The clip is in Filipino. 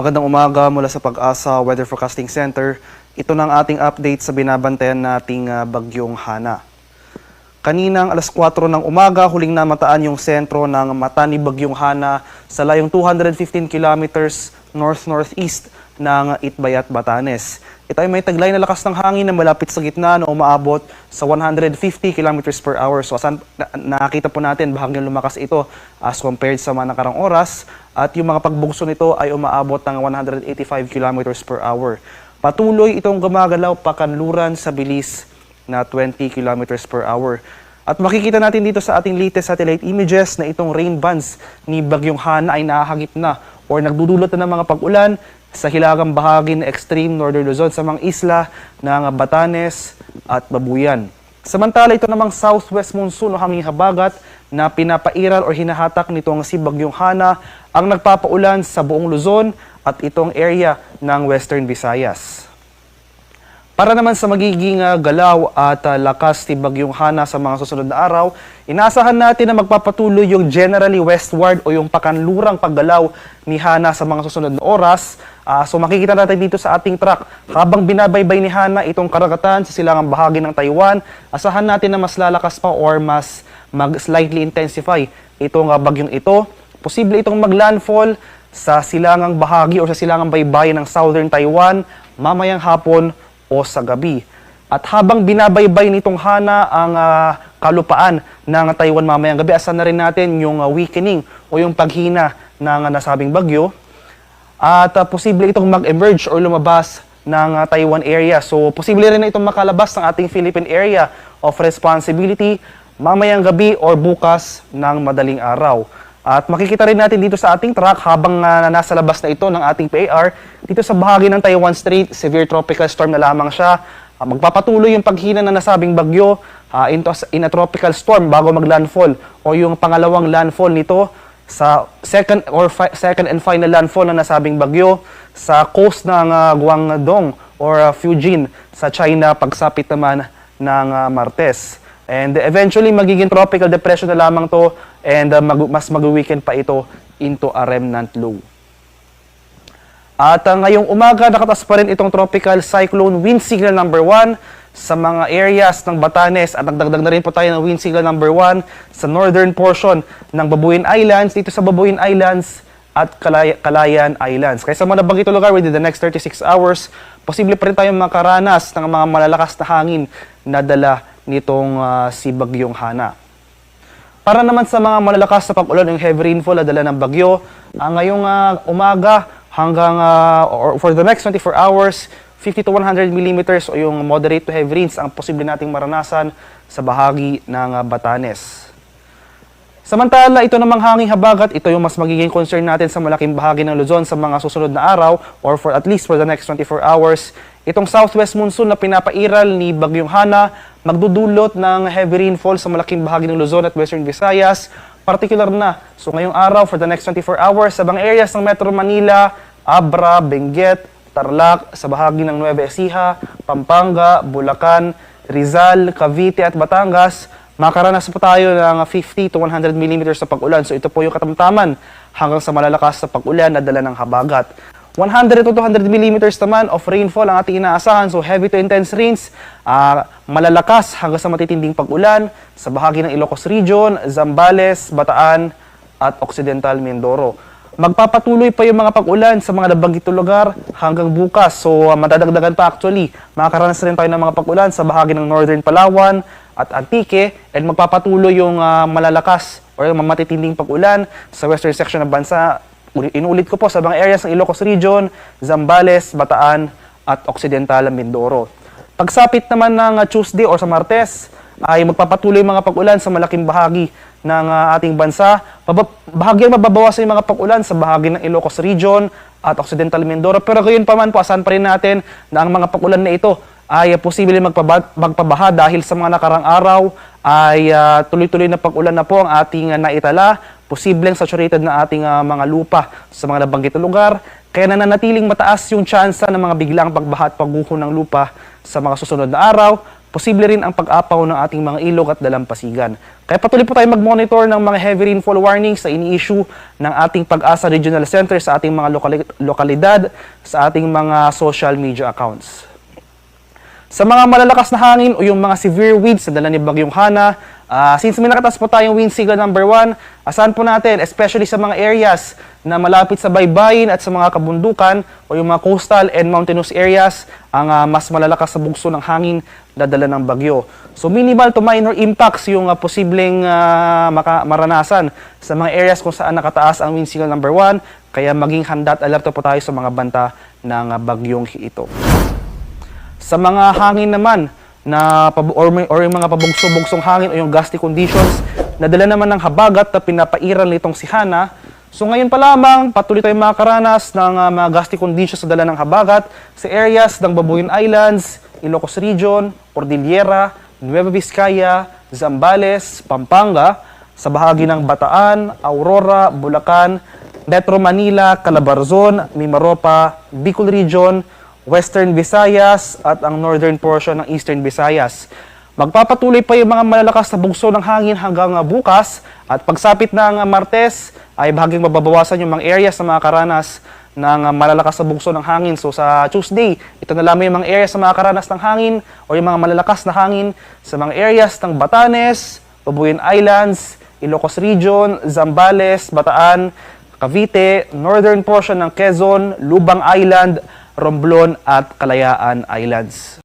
Magandang umaga mula sa Pag-asa Weather Forecasting Center. Ito na ang ating update sa binabantayan nating bagyong Hana. Kaninang alas 4 ng umaga, huling namataan yung sentro ng mata ni bagyong Hana sa layong 215 kilometers north-northeast ng Itbayat, Batanes. Ito ay may taglay na lakas ng hangin na malapit sa gitna na umaabot sa 150 kilometers per hour. So nakita po natin bahagyang lumakas ito as compared sa mga nakarang oras at yung mga pagbugso nito ay umaabot ng 185 kilometers per hour. Patuloy itong gumagalaw pakanluran sa bilis na 20 kilometers per hour. At makikita natin dito sa ating latest satellite images na itong rain bands ni bagyong Hana ay nahahagip na o nagdudulot na ng mga pag-ulan sa hilagang bahagi ng extreme northern Luzon sa mga isla ng Batanes at Babuyan. Samantala, ito namang southwest monsoon o hanging habagat na pinapairal o hinahatak nitong si bagyong Hana ang nagpapaulan sa buong Luzon at itong area ng Western Visayas. Para naman sa magiging galaw at lakas ni bagyong Hana sa mga susunod na araw, inaasahan natin na magpapatuloy yung generally westward o yung pakanlurang paggalaw ni Hana sa mga susunod na oras. So makikita natin dito sa ating track, habang binabaybay ni Hana itong karagatan sa silangang bahagi ng Taiwan, asahan natin na mas lalakas pa or mas slightly intensify itong bagyong ito. Posible itong maglandfall sa silangang bahagi o sa silangang baybayin ng southern Taiwan mamayang hapon o sa gabi. At habang binabaybay nitong Hana ang kalupaan ng Taiwan mamayang gabi, asan na rin natin yung weakening o yung paghina ng nasabing bagyo. At posible itong mag-emerge or lumabas ng Taiwan area. So posible rin na itong makalabas ng ating Philippine area of responsibility mamayang gabi or bukas ng madaling araw. At makikita rin natin dito sa ating track habang nasa labas na ito ng ating PAR, dito sa bahagi ng Taiwan Strait, severe tropical storm na lamang siya. Magpapatuloy yung paghina ng nasabing bagyo in a tropical storm bago maglandfall o yung pangalawang landfall nito sa second and final landfall na nasabing bagyo sa coast ng Guangdong or Fujian sa China pagsapit naman ng Martes. And eventually, magiging tropical depression na lamang to and mas mag-weaken pa ito into a remnant low. At ngayong umaga, nakatas pa rin itong tropical cyclone wind signal number 1 sa mga areas ng Batanes at nagdagdag na rin po tayo ng wind signal number 1 sa northern portion ng Babuyan Islands, dito sa Babuyan Islands at Calayan Islands. Kaya sa mga nabanggit lugar within the next 36 hours, posible pa rin tayong makaranas ng mga malalakas na hangin na dala nitong si bagyong Hana. Para naman sa mga malalakas na pag-ulan yung heavy rainfall na dala ng bagyo, ngayong umaga hanggang or for the next 24 hours, 50 to 100 millimeters o yung moderate to heavy rains ang posible nating maranasan sa bahagi ng Batanes. Samantala, ito namang hanging habagat, ito yung mas magiging concern natin sa malaking bahagi ng Luzon sa mga susunod na araw or for at least for the next 24 hours. Itong southwest monsoon na pinapairal ni bagyong Hana magdudulot ng heavy rainfall sa malaking bahagi ng Luzon at Western Visayas, particular na. So ngayong araw for the next 24 hours sa mga areas ng Metro Manila, Abra, Benguet, Tarlac, sa bahagi ng Nueva Ecija, Pampanga, Bulacan, Rizal, Cavite at Batangas, makaranas po tayo ng 50 to 100 millimeters sa pag-ulan. So ito po yung katamtaman hanggang sa malalakas sa pag-ulan na dala ng habagat. 100 to 200 millimeters naman of rainfall ang ating inaasahan. So heavy to intense rains, malalakas hanggang sa matitinding pag-ulan sa bahagi ng Ilocos Region, Zambales, Bataan at Occidental Mindoro. Magpapatuloy pa yung mga pag-ulan sa mga nabanggit lugar hanggang bukas. So madadagdagan pa actually. Makakaranas rin tayo ng mga pag-ulan sa bahagi ng Northern Palawan at Antique and magpapatuloy yung malalakas or matitinding pag-ulan sa western section ng bansa. Inulit ko po sa mga areas ng Ilocos Region, Zambales, Bataan at Occidental Mindoro. Pagsapit naman ng Tuesday or sa Martes ay magpapatuloy mga pag-ulan sa malaking bahagi ng ating bansa. Bahagyang mababawasan yung mga pag-ulan sa bahagi ng Ilocos Region at Occidental Mindoro. Pero gayon pa man po, asahan pa rin natin na ang mga pag-ulan na ito ay posible magpabaha dahil sa mga nakarang araw ay tuloy-tuloy na pag-ulan na po ang ating naitala. Posibleng saturated na ating mga lupa sa mga nabanggit na lugar. Kaya nananatiling mataas yung tsansa ng mga biglang pagbaha at pagguho ng lupa sa mga susunod na araw. posible rin ang pag-apaw ng ating mga ilog at dalampasigan. Kaya patuloy po tayo mag-monitor ng mga heavy rainfall warnings na ini-issue ng ating Pag-asa Regional Center sa ating mga lokalidad, sa ating mga social media accounts. Sa mga malalakas na hangin o yung mga severe winds na dala ni Bagyong Hana, since may nakataas po tayong wind signal number 1, asahan po natin, especially sa mga areas na malapit sa baybayin at sa mga kabundukan o yung mga coastal and mountainous areas, ang mas malalakas sa bugso ng hangin na dala ng bagyo. So minimal to minor impacts yung posibleng maranasan sa mga areas kung saan nakataas ang wind signal number 1, kaya maging handa at alerto po tayo sa mga banta ng bagyong ito. Sa mga hangin naman or yung mga pabugso-bugsong hangin o yung gusty conditions na dala naman ng habagat na pinapairal nitong si Hana. So ngayon pa lamang, patuloy tayong makakaranas ng mga gusty conditions na dala ng habagat sa areas ng Babuyan Islands, Ilocos Region, Cordillera, Nueva Vizcaya, Zambales, Pampanga, sa bahagi ng Bataan, Aurora, Bulacan, Metro Manila, Calabarzon, Mimaropa, Bicol Region, Western Visayas at ang northern portion ng Eastern Visayas. Magpapatuloy pa yung mga malalakas na bugso ng hangin hanggang bukas at pagsapit ng Martes ay bahaging mababawasan yung mga areas na makakaranas ng malalakas na bugso ng hangin. So sa Tuesday, ito na lamang yung mga areas na makakaranas ng hangin o yung mga malalakas na hangin sa mga areas ng Batanes, Babuyan Islands, Ilocos Region, Zambales, Bataan, Cavite, northern portion ng Quezon, Lubang Island, Romblon at Kalayaan Islands.